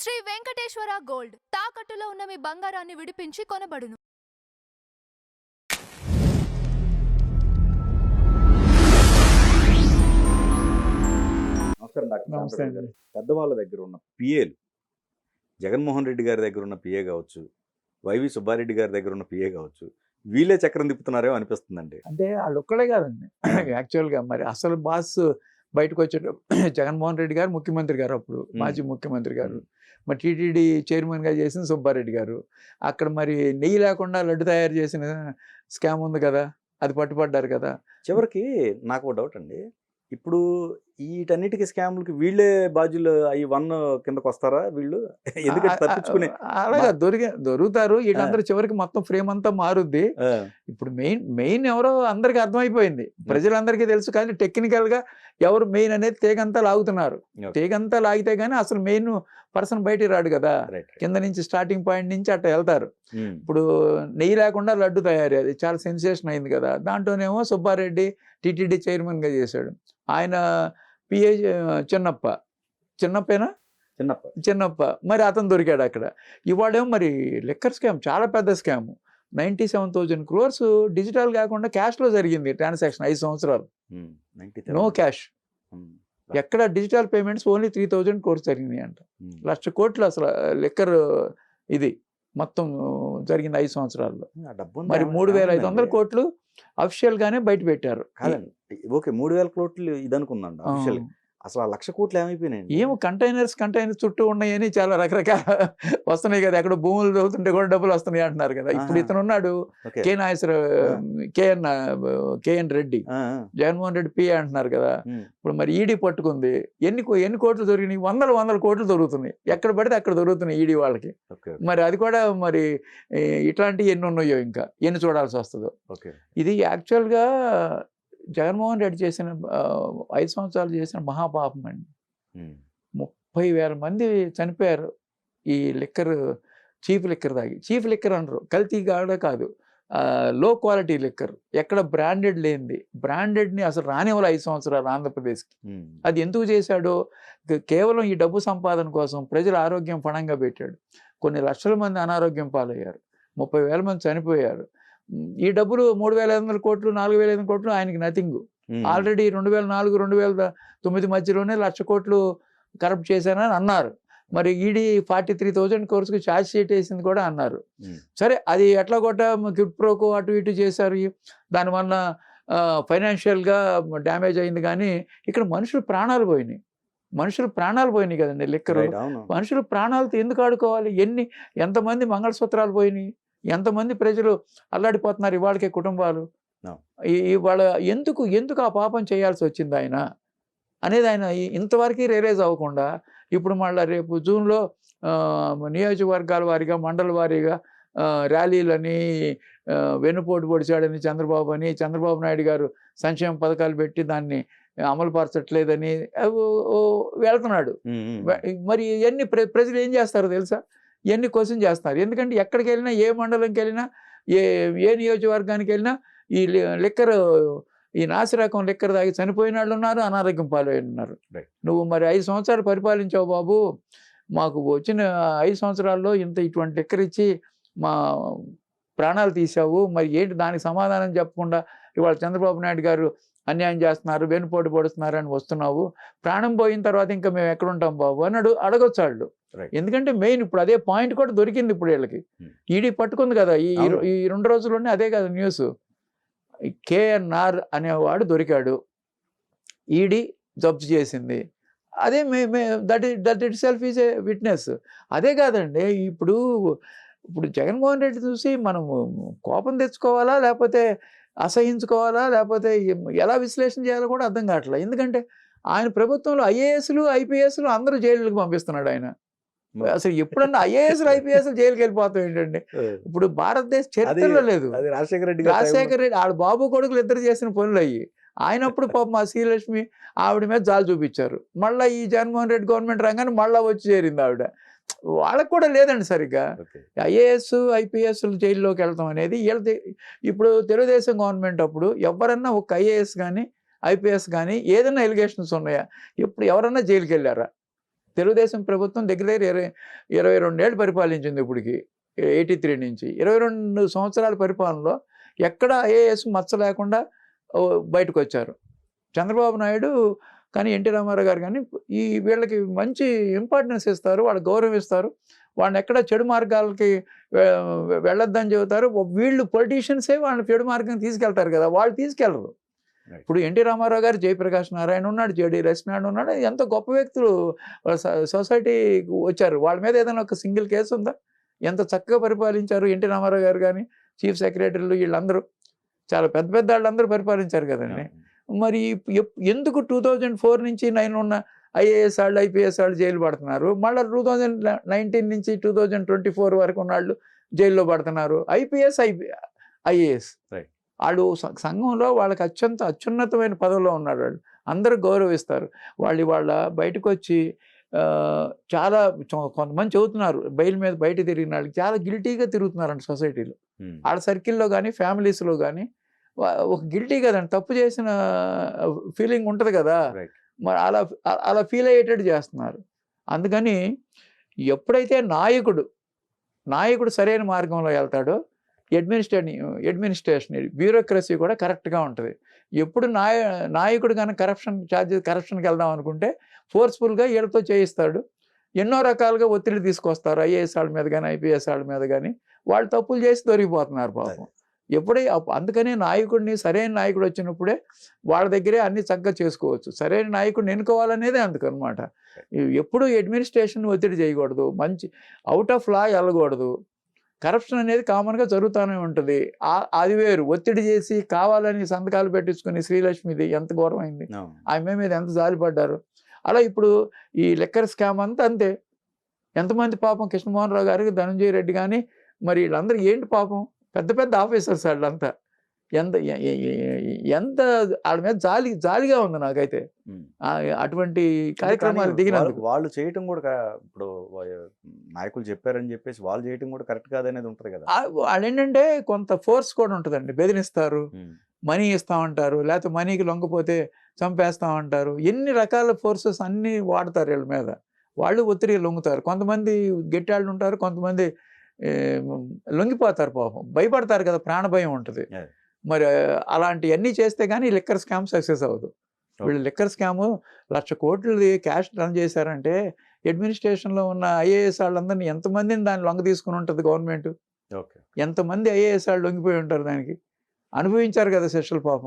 Shri Venkateswara gold తాకట్టులో ఉన్న మీ బంగారాన్ని విడిపించి కొనబడును. నమస్కారం డాక్టర్ నమస్తే శాంతరావు గారు. పెద్దవాళ్ళ దగ్గర ఉన్న పిఏలు, జగన్మోహన్ రెడ్డి గారి దగ్గర ఉన్న పిఏ కావచ్చు, వైవి సుబ్బారెడ్డి గారి దగ్గర ఉన్న పిఏ కావచ్చు, వీళ్ళే చక్రం తిప్పుతున్నారేమో అనిపిస్తుందండి. అంటే వాళ్ళు ఒక్కడే కాదండి. యాక్చువల్గా మరి అసలు బాస్ బయటకు వచ్చేటప్పుడు జగన్మోహన్ రెడ్డి గారు ముఖ్యమంత్రి గారు, అప్పుడు మాజీ ముఖ్యమంత్రి గారు, మరి టీటీడీ చైర్మన్గా చేసిన సుబ్బారెడ్డి గారు, అక్కడ మరి నెయ్యి లేకుండా లడ్డు తయారు చేసిన స్కామ్ ఉంది కదా, అది పట్టుపడ్డారు కదా. చివరికి నాకు ఒక డౌట్ అండి, ఇప్పుడు వీటన్నిటికీ స్కామ్లకి వీళ్ళే బాధ్యులు అవి వన్ కిందకు వస్తారా వీళ్ళు? ఎందుకంటే తప్పించుకునే అలాగా దొరుకుతారు వీళ్ళందరూ. చివరికి మొత్తం ఫ్రేమ్ అంతా మారుద్ది. ఇప్పుడు మెయిన్ ఎవరో అందరికి అర్థమైపోయింది, ప్రజలందరికీ తెలుసు. కానీ టెక్నికల్ గా ఎవరు మెయిన్ అనేది తీగంతా లాగుతున్నారు. తీగంతా లాగితే గానీ అసలు మెయిన్ పర్సన్ బయటికి రాడు కదా. కింద నుంచి స్టార్టింగ్ పాయింట్ నుంచి అట్లా వెళ్తారు. ఇప్పుడు నెయ్యి లేకుండా లడ్డు తయారీ, అది చాలా సెన్సేషన్ అయింది కదా. దాంట్లోనేమో సుబ్బారెడ్డి టీటీడీ చైర్మన్ గా చేశాడు. ఆయన పిఏ చిన్నప్ప మరి అతను దొరికాడు అక్కడ. ఇవాళేమో మరి లిక్కర్ స్కామ్, చాలా పెద్ద స్కామ్. 97,000 crores డిజిటల్ కాకుండా క్యాష్ లో జరిగింది ట్రాన్సాక్షన్ 5 సంవత్సరాలు. నో క్యాష్, ఎక్కడ డిజిటల్ పేమెంట్స్ ఓన్లీ 3,000 crores జరిగినాయి అంట. 1,00,000 కోట్లు అసలు లిక్కర్ ఇది మొత్తం జరిగింది 5 సంవత్సరాల్లో. మరి 3,500 కోట్లు అఫిషియల్ గానే బయట పెట్టారు. ఓకే, 3,000 కోట్లు ఇది అనుకుందండి అఫిషియల్. అసలు ఆ 1,00,000 కోట్లు ఏమైపోయినాయి? ఏమో కంటైనర్స్ చుట్టూ ఉన్నాయని చాలా రకరకాల వస్తున్నాయి కదా. ఎక్కడ భూములు చదువుతుంటే కూడా డబ్బులు వస్తున్నాయి అంటున్నారు కదా. ఇప్పుడు ఇతను ఉన్నాడు కేఎన్ రెడ్డి, జగన్మోహన్ రెడ్డి పిఏ అంటున్నారు కదా. ఇప్పుడు మరి ఈడీ పట్టుకుంది. ఎన్ని కోట్లు దొరికినాయి? వందల కోట్లు దొరుకుతున్నాయి. ఎక్కడ పడితే అక్కడ దొరుకుతున్నాయి ఈడీ వాళ్ళకి. మరి అది కూడా మరి ఇట్లాంటివి ఎన్ని ఉన్నాయో, ఇంకా ఎన్ని చూడాల్సి వస్తుందో. ఇది యాక్చువల్గా జగన్మోహన్ రెడ్డి చేసిన 5 సంవత్సరాలు చేసిన మహాపాపం అండి. 30,000 మంది చనిపోయారు ఈ చీఫ్ లిక్కర్ తాగి. చీఫ్ లిక్కర్ అనరు, కల్తీ కాదు, లో క్వాలిటీ లిక్కర్, ఎక్కడ బ్రాండెడ్ లేనిది. బ్రాండెడ్ని అసలు రానివ్వాలి 5 సంవత్సరాలు ఆంధ్రప్రదేశ్కి. అది ఎందుకు చేశాడో, కేవలం ఈ డబ్బు సంపాదన కోసం ప్రజల ఆరోగ్యం పణంగా పెట్టాడు. కొన్ని లక్షల మంది అనారోగ్యం పాలయ్యారు, 30,000 మంది చనిపోయారు. ఈ డబ్బులు 3,500 కోట్లు 4,500 కోట్లు ఆయనకి నథింగ్. ఆల్రెడీ 2004 2009 మధ్యలోనే 1,00,000 కోట్లు కరప్ట్ చేశానని అన్నారు. మరి ఈడీ 43,000 crores ఛార్జ్ షీట్ వేసింది కూడా అన్నారు. సరే, అది ఎట్లా కొట్ట కిట్ ప్రోకో అటు ఇటు చేశారు. దానివల్ల ఫైనాన్షియల్గా డ్యామేజ్ అయింది. కానీ ఇక్కడ మనుషులు ప్రాణాలు పోయినాయి కదండి. లిక్కరు మనుషులు ప్రాణాలతో ఎందుకు ఆడుకోవాలి? ఎంతమంది మంగళసూత్రాలు పోయినాయి, ఎంతమంది ప్రజలు అల్లాడిపోతున్నారు ఇవాళకే కుటుంబాలు. ఇవాళ ఎందుకు ఆ పాపం చేయాల్సి వచ్చింది ఆయన అనేది ఆయన ఇంతవరకు రియలైజ్ అవ్వకుండా ఇప్పుడు మళ్ళీ రేపు జూన్లో నియోజకవర్గాల వారీగా, మండల వారీగా ర్యాలీలని, వెన్నుపోటు పొడిచాడని చంద్రబాబు నాయుడు గారు సంక్షేమ పథకాలు పెట్టి దాన్ని అమలుపరచట్లేదని వెళ్తున్నాడు. మరి ఇవన్నీ ప్రజలు ఏం చేస్తారో తెలుసా? ఇవన్నీ క్వశ్చన్ చేస్తున్నారు. ఎందుకంటే ఎక్కడికి వెళ్ళినా, ఏ మండలంకి వెళ్ళినా, ఏ నియోజకవర్గానికి వెళ్ళినా ఈ నాసిరకం లిక్కర్ తాగి చనిపోయిన వాళ్ళు ఉన్నారు, అనారోగ్యం పాలైన ఉన్నారు. నువ్వు మరి 5 సంవత్సరాలు పరిపాలించావు బాబు, మాకు వచ్చిన 5 సంవత్సరాల్లో ఇటువంటి లిక్కర్ ఇచ్చి మా ప్రాణాలు తీసావు. మరి ఏంటి దానికి సమాధానం చెప్పకుండా ఇవాళ చంద్రబాబు నాయుడు గారు అన్యాయం చేస్తున్నారు, వెన్నుపోటు పొడుస్తున్నారు అని వస్తున్నావు. ప్రాణం పోయిన తర్వాత ఇంకా మేము ఎక్కడుంటాం బాబు అని అడగొచ్చు వాళ్ళు. ఎందుకంటే మెయిన్ ఇప్పుడు అదే పాయింట్ కూడా దొరికింది. ఇప్పుడు వీళ్ళకి ఈడీ పట్టుకుంది కదా ఈ 2 రోజుల్లోనే. అదే కదా న్యూస్, కేఎన్ఆర్ అనేవాడు దొరికాడు, ఈడీ జప్తు చేసింది. అదే that it self is a witness. అదే కాదండి, ఇప్పుడు జగన్మోహన్ రెడ్డి చూసి మనం కోపం తెచ్చుకోవాలా, లేకపోతే అసహించుకోవాలా, లేకపోతే ఎలా విశ్లేషణ చేయాలో కూడా అర్థం కావట్లేదు. ఎందుకంటే ఆయన ప్రభుత్వంలో ఐఏఎస్లు ఐపీఎస్లు అందరూ జైలుకి పంపిస్తున్నాడు ఆయన. అసలు ఎప్పుడన్నా ఐఏఎస్లు ఐపీఎస్లు జైలుకి వెళ్ళిపోతాం ఏంటండి? ఇప్పుడు భారతదేశ చరిత్రలో లేదు. రాజశేఖర రెడ్డి ఆడ బాబు కొడుకులు ఇద్దరు చేసిన పనులు అయ్యి. ఆయనప్పుడు పాపం మా శ్రీలక్ష్మి ఆవిడ మీద జాలు చూపించారు. మళ్ళీ ఈ జగన్మోహన్ రెడ్డి గవర్నమెంట్ రంగానే మళ్ళీ వచ్చి చేరింది ఆవిడ. వాళ్ళకు కూడా లేదండి సరిగ్గా. ఐఏఎస్ ఐపీఎస్లు జైల్లోకి వెళ్తాం అనేది ఇప్పుడు తెలుగుదేశం గవర్నమెంట్ అప్పుడు ఎవరన్నా ఒక ఐఏఎస్ కానీ ఐపీఎస్ కానీ ఏదైనా ఎలిగేషన్స్ ఉన్నాయా? ఇప్పుడు ఎవరన్నా జైలుకి వెళ్ళారా? తెలుగుదేశం ప్రభుత్వం దగ్గర దగ్గర 22 ఏళ్ళు పరిపాలించింది ఇప్పటికి, 83 నుంచి. 22 సంవత్సరాల పరిపాలనలో ఎక్కడ ఐఏఎస్ మచ్చ లేకుండా బయటకు వచ్చారు. చంద్రబాబు నాయుడు కానీ ఎన్టీ రామారావు గారు కానీ వీళ్ళకి మంచి ఇంపార్టెన్స్ ఇస్తారు, వాళ్ళకి గౌరవం ఇస్తారు, వాళ్ళని ఎక్కడ చెడు మార్గాలకి వెళ్ళొద్దని చెబుతారు. వీళ్ళు పొలిటీషియన్సే వాళ్ళని చెడు మార్గం తీసుకెళ్తారు కదా, వాళ్ళు తీసుకెళ్ళరు. ఇప్పుడు ఎన్టీ రామారావు గారు, జయప్రకాష్ నారాయణ ఉన్నాడు, జేడి రవినారాయణ ఉన్నాడు, ఎంత గొప్ప వ్యక్తులు సొసైటీకి వచ్చారు. వాళ్ళ మీద ఏదైనా ఒక సింగిల్ కేసు ఉందా? ఎంత చక్కగా పరిపాలించారు ఎన్టీ రామారావు గారు కానీ, చీఫ్ సెక్రటరీలు వీళ్ళందరూ చాలా పెద్ద పెద్ద వాళ్ళందరూ పరిపాలించారు కదండి. మరి ఎందుకు 2004 నుంచి 9 ఉన్న ఐఏఎస్ వాళ్ళు, ఐపీఎస్ వాళ్ళు జైలు పడుతున్నారు? మళ్ళీ 2019 నుంచి 2024 వరకు ఉన్న వాళ్ళు జైల్లో పడుతున్నారు. ఐపీఎస్ ఐఏఎస్ వాళ్ళు సంఘంలో వాళ్ళకి అత్యున్నతమైన పదవిలో ఉన్నారు. వాళ్ళు అందరూ గౌరవిస్తారు. వాళ్ళ బయటకు వచ్చి చాలా కొంతమంది చెబుతున్నారు, బెయిల్ మీద బయట తిరిగిన వాళ్ళకి చాలా గిల్టీగా తిరుగుతున్నారండి సొసైటీలో. వాళ్ళ సర్కిల్లో కానీ ఫ్యామిలీస్లో కానీ ఒక గిల్టీ కదండి, తప్పు చేసిన ఫీలింగ్ ఉంటుంది కదా, మరి అలా ఫీల్ అయ్యేటట్టు చేస్తున్నారు. అందుకని ఎప్పుడైతే నాయకుడు సరైన మార్గంలో వెళ్తాడో అడ్మినిస్ట్రేషన్ బ్యూరోక్రసీ కూడా కరెక్ట్గా ఉంటుంది. ఎప్పుడు నాయకుడు కానీ కరప్షన్కి వెళ్దాం అనుకుంటే ఫోర్స్ఫుల్గా వీళ్ళతో చేయిస్తాడు. ఎన్నో రకాలుగా ఒత్తిడి తీసుకొస్తారు ఐఏఎస్ వాళ్ళ మీద కానీ, ఐపీఎస్ వాళ్ళ మీద కానీ. వాళ్ళు తప్పులు చేసి దొరికిపోతున్నారు పాపం. అందుకనే సరైన నాయకుడు వచ్చినప్పుడే వాళ్ళ దగ్గరే అన్ని చక్కగా చేసుకోవచ్చు. సరైన నాయకుడిని ఎన్నుకోవాలనేదే అందుకనమాట. ఎప్పుడు అడ్మినిస్ట్రేషన్ ఒత్తిడి చేయకూడదు, మంచి అవుట్ ఆఫ్ లా వెళ్ళకూడదు. కరప్షన్ అనేది కామన్గా జరుగుతూనే ఉంటుంది. అది వేరు. ఒత్తిడి చేసి కావాలని సంతకాలు పెట్టించుకుని శ్రీలక్ష్మిది ఎంత గౌరవమైంది, ఆమె మీద ఎంత జాలిపడ్డారు. అలా ఇప్పుడు ఈ లిక్కర్ స్కామ్ అంతా అంతే. ఎంతమంది పాపం కృష్ణమోహన్ రావు గారికి, ధనంజయ రెడ్డి కానీ, మరి వీళ్ళందరూ ఏంటి పాపం, పెద్ద పెద్ద ఆఫీసర్స్ వాళ్ళంతా. ఎంత వాళ్ళ మీద జాలిగా ఉంది నాకైతే అటువంటి కార్యక్రమాలు దిగినందుకు. వాళ్ళు చేయటం కూడా ఇప్పుడు నాయకులు చెప్పారని చెప్పేసి వాళ్ళు చేయటం కూడా కరెక్ట్ కాదనేది ఉంటుంది కదా. వాళ్ళు ఏంటంటే కొంత ఫోర్స్ కూడా ఉంటుందండి. బెదిరిస్తారు, మనీ ఇస్తామంటారు, లేకపోతే మనీకి లొంగపోతే చంపేస్తామంటారు. ఎన్ని రకాల ఫోర్సెస్ అన్నీ వాడతారు వీళ్ళ మీద. వాళ్ళు ఒత్తిడి లొంగుతారు. కొంతమంది గట్టివాళ్ళు ఉంటారు, కొంతమంది లొంగిపోతారు పాపం, భయపడతారు కదా, ప్రాణభయం ఉంటుంది. మరి అలాంటివన్నీ చేస్తే కానీ లిక్కర్ స్కామ్ సక్సెస్ అవ్వదు. వీళ్ళు లిక్కర్ స్కాము 1,00,000 కోట్లు క్యాష్ రన్ చేశారంటే అడ్మినిస్ట్రేషన్లో ఉన్న ఐఏఎస్ వాళ్ళందరినీ ఎంతమందిని దాన్ని లొంగ తీసుకుని ఉంటుంది గవర్నమెంట్? ఎంతమంది ఐఏఎస్ వాళ్ళు లొంగిపోయి ఉంటారు, దానికి అనుభవించారు కదా శిక్షలు పాపం.